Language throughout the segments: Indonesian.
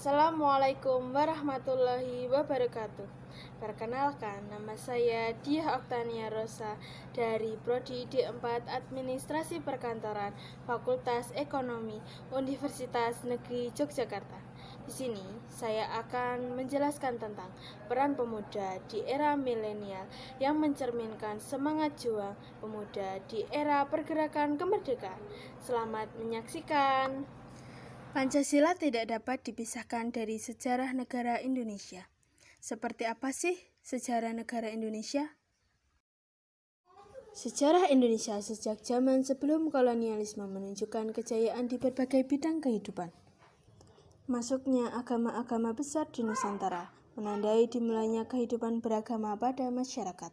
Assalamualaikum warahmatullahi wabarakatuh. Perkenalkan, nama saya Diah Oktania Rosa dari Prodi D4 Administrasi Perkantoran Fakultas Ekonomi Universitas Negeri Yogyakarta. Di sini saya akan menjelaskan tentang peran pemuda di era milenial yang mencerminkan semangat juang pemuda di era pergerakan kemerdekaan. Selamat menyaksikan. Pancasila tidak dapat dipisahkan dari sejarah negara Indonesia. Seperti apa sih sejarah negara Indonesia? Sejarah Indonesia sejak zaman sebelum kolonialisme menunjukkan kejayaan di berbagai bidang kehidupan. Masuknya agama-agama besar di Nusantara menandai dimulainya kehidupan beragama pada masyarakat.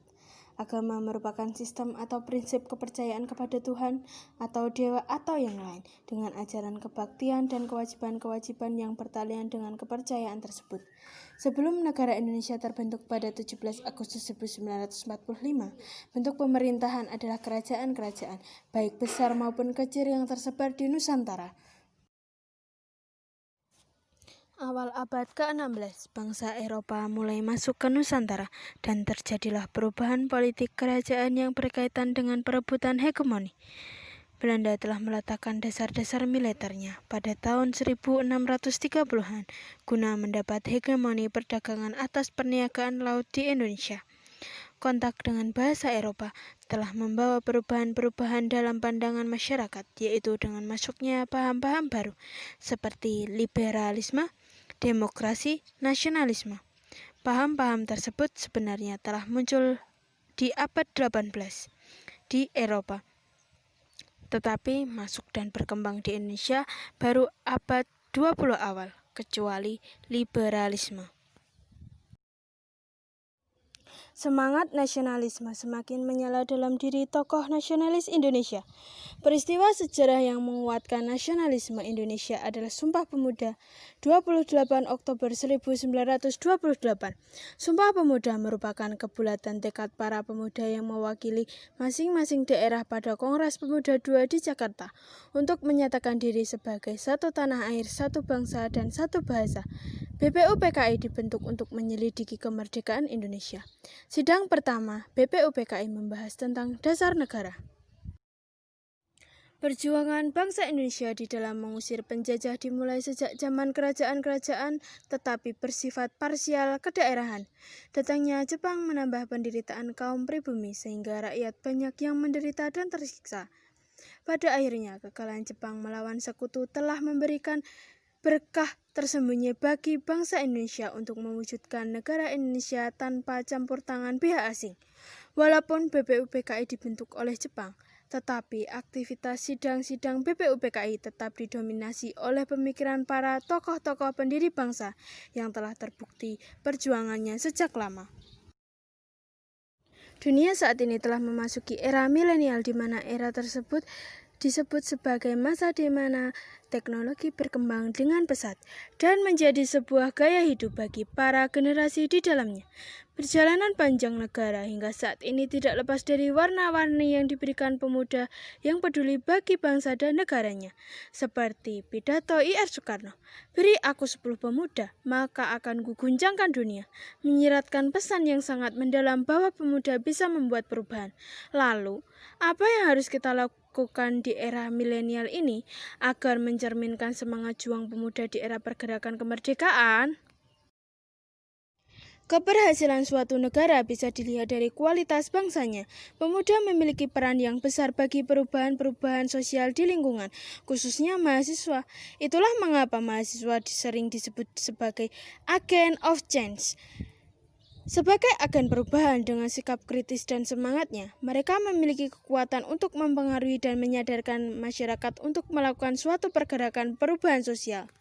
Agama merupakan sistem atau prinsip kepercayaan kepada Tuhan atau dewa atau yang lain dengan ajaran kebaktian dan kewajiban-kewajiban yang bertalian dengan kepercayaan tersebut. Sebelum negara Indonesia terbentuk pada 17 Agustus 1945, bentuk pemerintahan adalah kerajaan-kerajaan, baik besar maupun kecil yang tersebar di Nusantara. Awal abad ke-16, bangsa Eropa mulai masuk ke Nusantara dan terjadilah perubahan politik kerajaan yang berkaitan dengan perebutan hegemoni. Belanda telah meletakkan dasar-dasar militernya pada tahun 1630-an guna mendapat hegemoni perdagangan atas perniagaan laut di Indonesia. Kontak dengan bahasa Eropa telah membawa perubahan-perubahan dalam pandangan masyarakat, yaitu dengan masuknya paham-paham baru seperti liberalisme, demokrasi, nasionalisme. Paham-paham tersebut sebenarnya telah muncul di abad 18 di Eropa, tetapi masuk dan berkembang di Indonesia baru abad 20 awal, kecuali liberalisme. Semangat nasionalisme semakin menyala dalam diri tokoh nasionalis Indonesia. Peristiwa sejarah yang menguatkan nasionalisme Indonesia adalah Sumpah Pemuda 28 Oktober 1928. Sumpah Pemuda merupakan kebulatan tekad para pemuda yang mewakili masing-masing daerah pada Kongres Pemuda II di Jakarta untuk menyatakan diri sebagai satu tanah air, satu bangsa, dan satu bahasa. BPUPKI dibentuk untuk menyelidiki kemerdekaan Indonesia. Sidang pertama BPUPKI membahas tentang dasar negara. Perjuangan bangsa Indonesia di dalam mengusir penjajah dimulai sejak zaman kerajaan-kerajaan tetapi bersifat parsial kedaerahan. Datangnya Jepang menambah penderitaan kaum pribumi sehingga rakyat banyak yang menderita dan tersiksa. Pada akhirnya kekalahan Jepang melawan sekutu telah memberikan berkah tersembunyi bagi bangsa Indonesia untuk mewujudkan negara Indonesia tanpa campur tangan pihak asing. Walaupun BPUPKI dibentuk oleh Jepang, tetapi aktivitas sidang-sidang BPUPKI tetap didominasi oleh pemikiran para tokoh-tokoh pendiri bangsa yang telah terbukti perjuangannya sejak lama. Dunia saat ini telah memasuki era milenial di mana era tersebut disebut sebagai masa di mana teknologi berkembang dengan pesat dan menjadi sebuah gaya hidup bagi para generasi di dalamnya. Perjalanan panjang negara hingga saat ini tidak lepas dari warna-warni yang diberikan pemuda yang peduli bagi bangsa dan negaranya. Seperti pidato I.R. Soekarno, "Beri aku 10 pemuda, maka akan kuguncangkan dunia," menyiratkan pesan yang sangat mendalam bahwa pemuda bisa membuat perubahan. Lalu, apa yang harus kita lakukan di era milenial ini agar mencerminkan semangat juang pemuda di era pergerakan kemerdekaan? Keberhasilan suatu negara bisa dilihat dari kualitas bangsanya. Pemuda memiliki peran yang besar bagi perubahan-perubahan sosial di lingkungan, khususnya mahasiswa. Itulah mengapa mahasiswa sering disebut sebagai agent of change. Sebagai agen perubahan dengan sikap kritis dan semangatnya, mereka memiliki kekuatan untuk mempengaruhi dan menyadarkan masyarakat untuk melakukan suatu pergerakan perubahan sosial.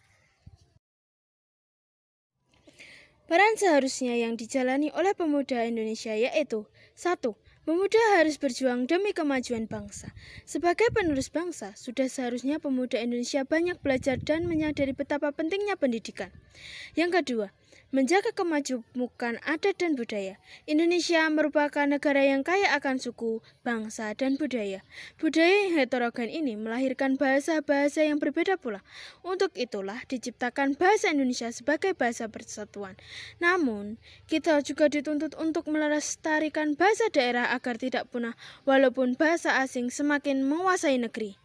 Peran seharusnya yang dijalani oleh pemuda Indonesia yaitu 1. Pemuda harus berjuang demi kemajuan bangsa. Sebagai penerus bangsa, sudah seharusnya pemuda Indonesia banyak belajar dan menyadari betapa pentingnya pendidikan. Yang kedua, menjaga kemajemukan adat dan budaya. Indonesia merupakan negara yang kaya akan suku, bangsa, dan budaya. Budaya yang heterogen ini melahirkan bahasa-bahasa yang berbeda pula. Untuk itulah diciptakan bahasa Indonesia sebagai bahasa persatuan. Namun, kita juga dituntut untuk melestarikan bahasa daerah agar tidak punah, walaupun bahasa asing semakin menguasai negeri.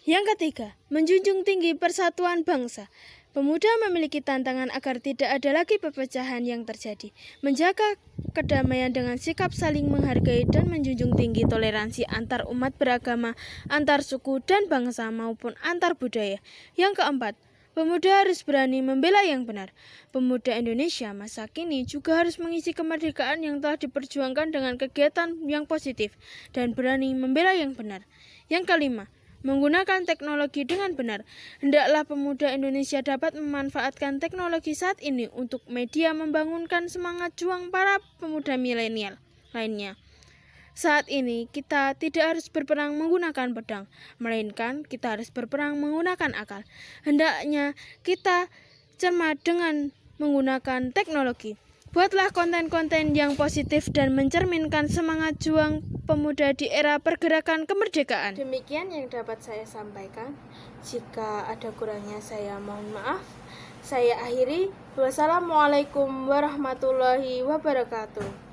Yang ketiga, menjunjung tinggi persatuan bangsa. Pemuda memiliki tantangan agar tidak ada lagi perpecahan yang terjadi, menjaga kedamaian dengan sikap saling menghargai dan menjunjung tinggi toleransi antar umat beragama, antar suku dan bangsa maupun antar budaya. Yang keempat, pemuda harus berani membela yang benar. Pemuda Indonesia masa kini juga harus mengisi kemerdekaan yang telah diperjuangkan dengan kegiatan yang positif dan berani membela yang benar. Yang kelima, menggunakan teknologi dengan benar. Hendaklah pemuda Indonesia dapat memanfaatkan teknologi saat ini untuk media membangunkan semangat juang para pemuda milenial lainnya. Saat ini kita tidak harus berperang menggunakan pedang, melainkan kita harus berperang menggunakan akal. Hendaknya kita cermat dengan menggunakan teknologi. Buatlah konten-konten yang positif dan mencerminkan semangat juang pemuda di era pergerakan kemerdekaan. Demikian yang dapat saya sampaikan. Jika ada kurangnya saya mohon maaf. Saya akhiri. Wassalamualaikum warahmatullahi wabarakatuh.